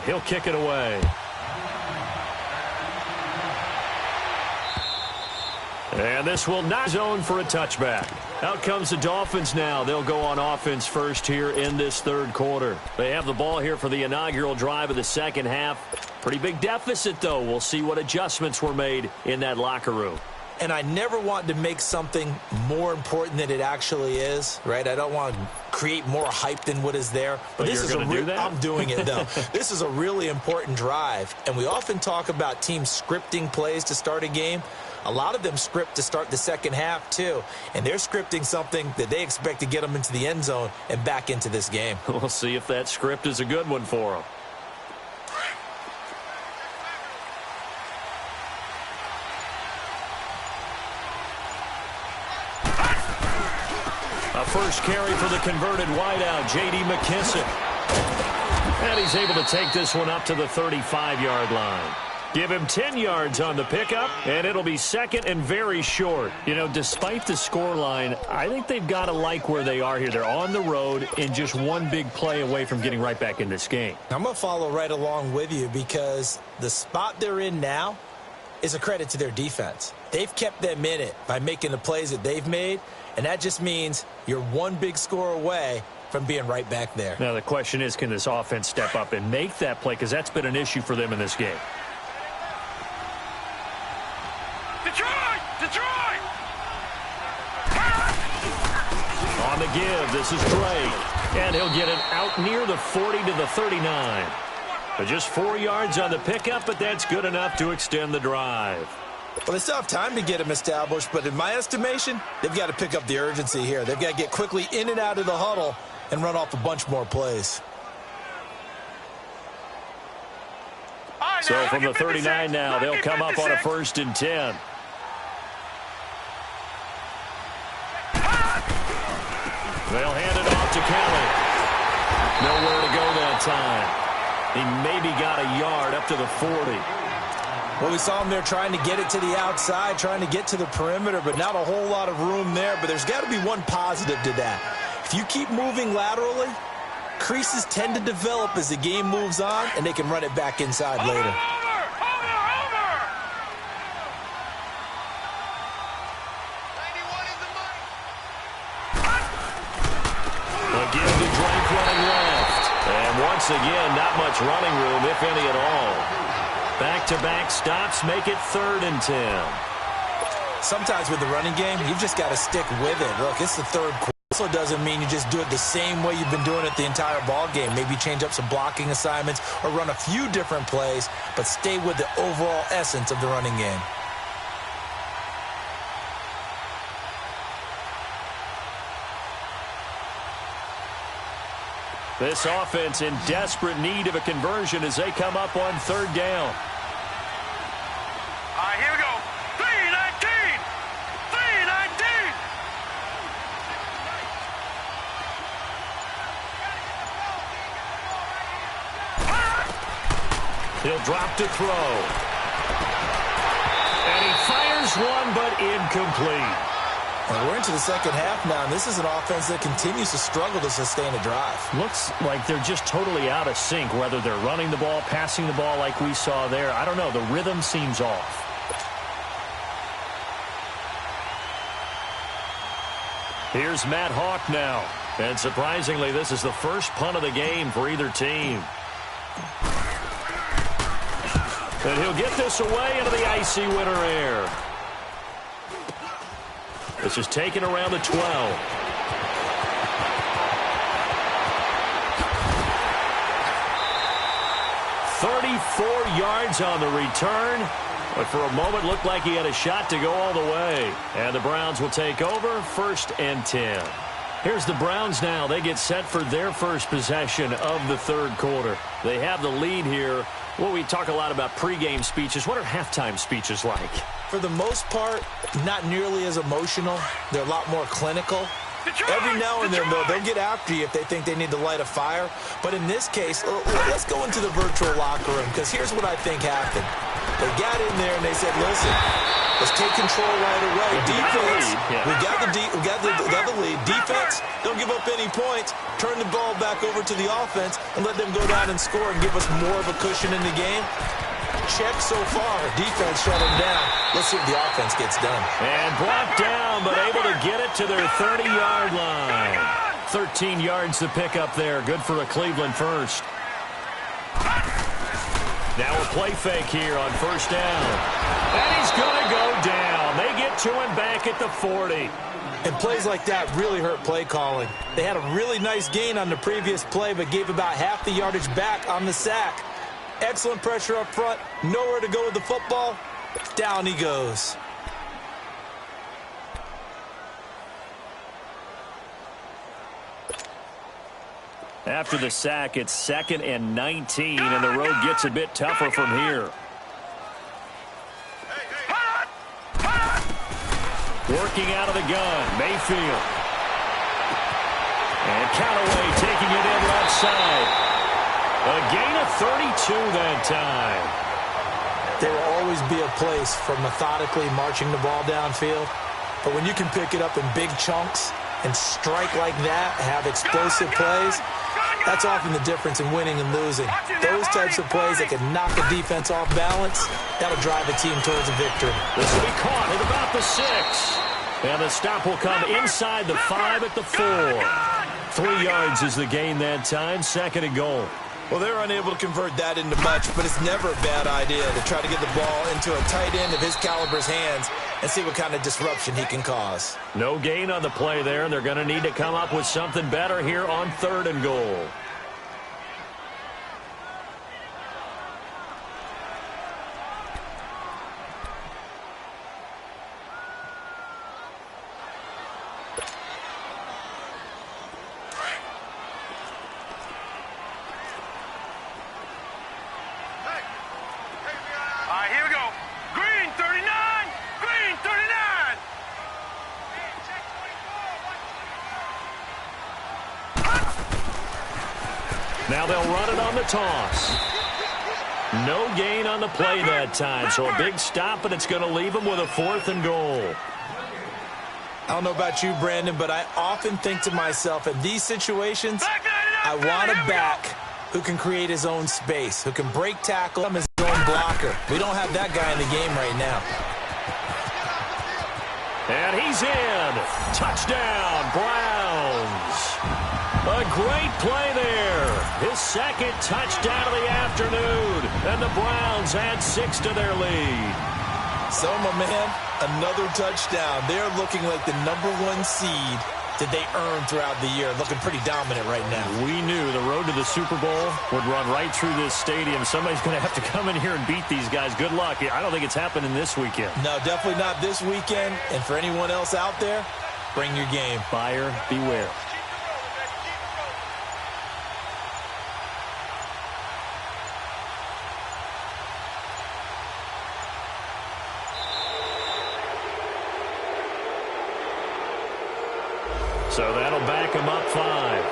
he'll kick it away. And this will not zone for a touchback. Out comes the Dolphins now. They'll go on offense first here in this third quarter. They have the ball here for the inaugural drive of the second half. Pretty big deficit, though. We'll see what adjustments were made in that locker room. And I never want to make something more important than it actually is, right? I don't want to create more hype than what is there. But this is I'm doing it, though. This is a really important drive. And we often talk about teams scripting plays to start a game. A lot of them script to start the second half, too. And they're scripting something that they expect to get them into the end zone and back into this game. We'll see if that script is a good one for them. A first carry for the converted wideout, J.D. McKissick. And he's able to take this one up to the 35-yard line. Give him 10 yards on the pickup, and it'll be second and very short. You know, despite the scoreline, I think they've got to like where they are here. They're on the road and just one big play away from getting right back in this game. I'm going to follow right along with you because the spot they're in now is a credit to their defense. They've kept them in it by making the plays that they've made, and that just means you're one big score away from being right back there. Now, the question is, can this offense step up and make that play? Because that's been an issue for them in this game. On the give, this is Drake. And he'll get it out near the 40 to the 39. But just 4 yards on the pickup, but that's good enough to extend the drive. Well, they still have time to get him established, but in my estimation, they've got to pick up the urgency here. They've got to get quickly in and out of the huddle and run off a bunch more plays. So from the 39 now, they'll come up on a 1st and 10. They'll hand it off to Kelly. Nowhere to go that time. He maybe got a yard up to the 40. Well, we saw him there trying to get it to the outside, trying to get to the perimeter, but not a whole lot of room there. But there's got to be one positive to that. If you keep moving laterally, creases tend to develop as the game moves on, and they can run it back inside later. Once again, not much running room, if any at all. Back-to-back stops make it 3rd and 10. Sometimes with the running game, you've just got to stick with it. Look, it's the third quarter. Also doesn't mean you just do it the same way you've been doing it the entire ball game. Maybe change up some blocking assignments or run a few different plays, but stay with the overall essence of the running game. This offense in desperate need of a conversion as they come up on 3rd down. Here we go. 3-19. 3-19. He'll drop to throw. And he fires one, but incomplete. And we're into the second half now, and this is an offense that continues to struggle to sustain a drive. Looks like they're just totally out of sync, whether they're running the ball, passing the ball like we saw there. I don't know. The rhythm seems off. Here's Matt Hawk now. And surprisingly, this is the first punt of the game for either team. And he'll get this away into the icy winter air. This is taken around the 12. 34 yards on the return. But for a moment, looked like he had a shot to go all the way. And the Browns will take over 1st and 10. Here's the Browns now. They get set for their first possession of the third quarter. They have the lead here. Well, we talk a lot about pregame speeches. What are halftime speeches like? For the most part, not nearly as emotional. They're a lot more clinical. Every now and then, though, they'll get after you if they think they need to light a fire. But in this case, let's go into the virtual locker room, because here's what I think happened. They got in there and they said, listen, let's take control right away. Defense, we got the lead. Defense, don't give up any points. Turn the ball back over to the offense and let them go down and score and give us more of a cushion in the game. Check so far. Defense shut them down. Let's see if the offense gets done. And brought down, but able to get it to their 30-yard line. 13 yards to pick up there. Good for a Cleveland first. Now a play fake here on first down. And he's going to go down. They get to him back at the 40. And plays like that really hurt play calling. They had a really nice gain on the previous play, but gave about half the yardage back on the sack. Excellent pressure up front. Nowhere to go with the football. Down he goes. After the sack, it's 2nd and 19, and the road gets a bit tougher from here. Working out of the gun, Mayfield. And Callaway taking it in left side. A gain of 32 that time. There will always be a place for methodically marching the ball downfield. But when you can pick it up in big chunks and strike like that, have explosive plays, that's often the difference in winning and losing. Those types of plays that can knock a defense off balance, that'll drive a team towards a victory. This will be caught at about the 6. And the stop will come inside the 5 at the 4. 3 yards is the gain that time, 2nd and goal. Well, they're unable to convert that into much, but it's never a bad idea to try to get the ball into a tight end of his caliber's hands and see what kind of disruption he can cause. No gain on the play there. They're going to need to come up with something better here on 3rd and goal. Here we go. Green 39. Green 39. Now they'll run it on the toss. No gain on the play that time, so a big stop, and it's going to leave them with a 4th and goal. I don't know about you, Brandon, but I often think to myself, in these situations, I want a back who can create his own space, who can break tackle his own blocker. We don't have that guy in the game right now. And he's in. Touchdown, Browns. A great play there. His 2nd touchdown of the afternoon. And the Browns add 6 to their lead. So, my man, another touchdown. They're looking like the #1 seed that they earned throughout the year. Looking pretty dominant right now. We knew the road to the Super Bowl would run right through this stadium. Somebody's going to have to come in here and beat these guys. Good luck. I don't think it's happening this weekend. No, definitely not this weekend. And for anyone else out there, bring your game. Buyer beware. So that'll back him up 5.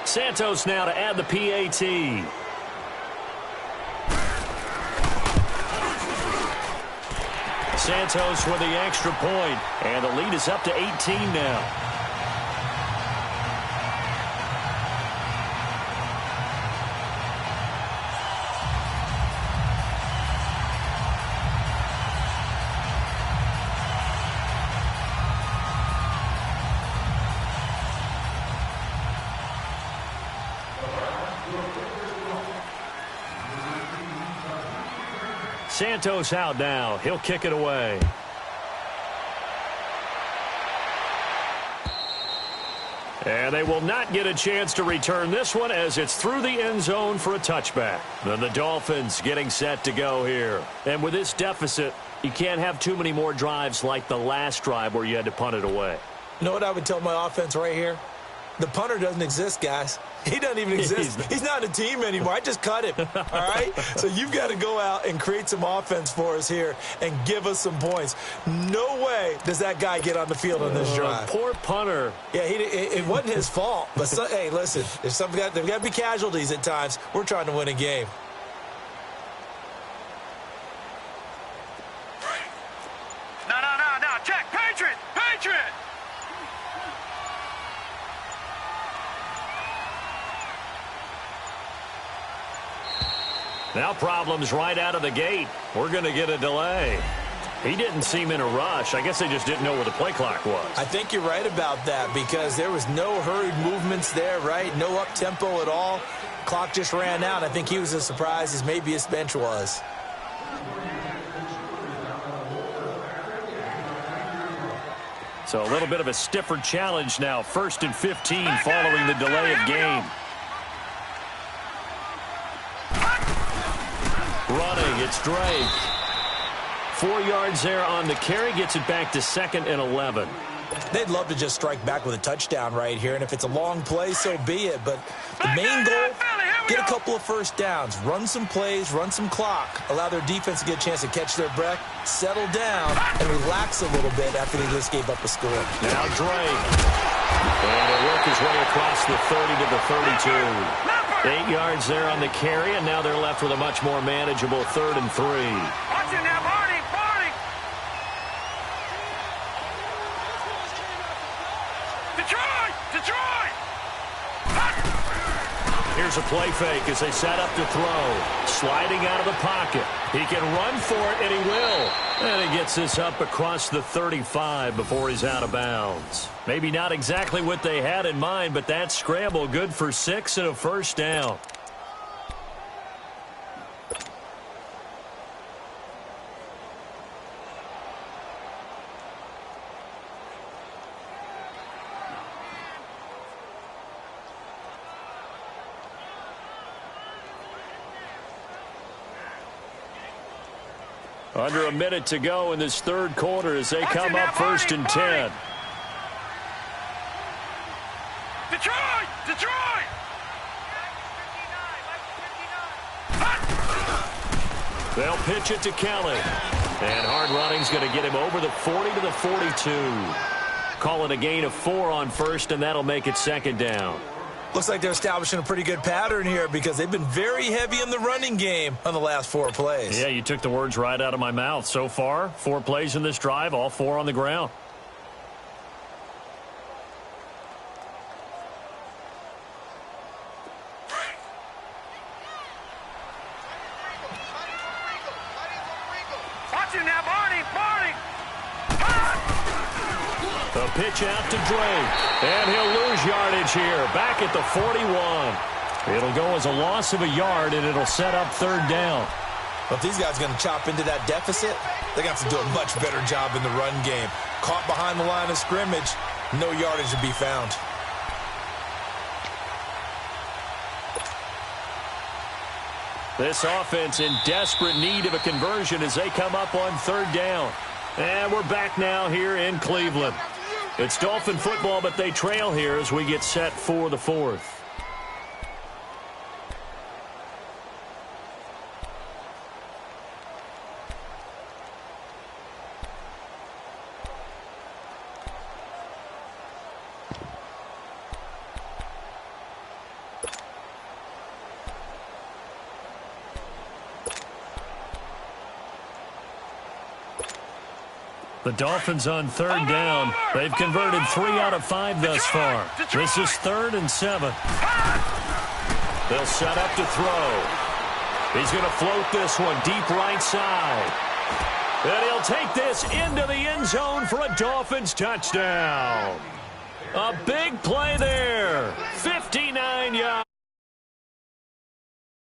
Santos now to add the PAT. Santos with the extra point, and the lead is up to 18 now. Santos out now. He'll kick it away. And they will not get a chance to return this one as it's through the end zone for a touchback. Then the Dolphins getting set to go here. And with this deficit, you can't have too many more drives like the last drive where you had to punt it away. You know what I would tell my offense right here? The punter doesn't exist, guys. He doesn't even exist. He's not a team anymore. I just cut him, all right? So you've got to go out and create some offense for us here and give us some points. No way does that guy get on the field on this drive. Poor punter. Yeah, it wasn't his fault. But, hey, listen, there's got to be casualties at times. We're trying to win a game. No. Check. Patriot. Now problems right out of the gate. We're going to get a delay. He didn't seem in a rush. I guess they just didn't know where the play clock was. I think you're right about that because there was no hurried movements there, right? No up-tempo at all. Clock just ran out. I think he was as surprised as maybe his bench was. So a little bit of a stiffer challenge now. 1st and 15 following the delay of game. Running, it's Drake. 4 yards there on the carry. Gets it back to 2nd and 11. They'd love to just strike back with a touchdown right here. And if it's a long play, so be it. But the main goal, get a couple of first downs. Run some plays, run some clock. Allow their defense to get a chance to catch their breath, settle down, and relax a little bit after they just gave up a score. Now Drake. And he'll work his way across the 30 to the 32. 8 yards there on the carry, and now they're left with a much more manageable 3rd and 3. Watch it now, Barney. Detroit! Here's a play fake as they set up to throw. Sliding out of the pocket. He can run for it, and he will. And he gets this up across the 35 before he's out of bounds. Maybe not exactly what they had in mind, but that scramble good for 6 and a first down. Under a minute to go in this 3rd quarter as they come up 1st and 10. Detroit! They'll pitch it to Kelly. And hard running's going to get him over the 40 to the 42. Call it a gain of 4 on 1st, and that'll make it 2nd down. Looks like they're establishing a pretty good pattern here because they've been very heavy in the running game on the last 4 plays. Yeah, you took the words right out of my mouth. So far, 4 plays in this drive, all 4 on the ground. Watch it now, Barney! The pitch out to Drake. And he'll lose yardage here. Back at the 41. It'll go as a loss of a yard, and it'll set up 3rd down. But if these guys are going to chop into that deficit, they're going to have to do a much better job in the run game. Caught behind the line of scrimmage, no yardage to be found. This offense in desperate need of a conversion as they come up on 3rd down. And we're back now here in Cleveland. It's Dolphin football, but they trail here as we get set for the 4th. The Dolphins on 3rd down. They've converted 3 out of 5 thus far. This is 3rd and 7. They'll set up to throw. He's going to float this one deep right side. And he'll take this into the end zone for a Dolphins touchdown. A big play there.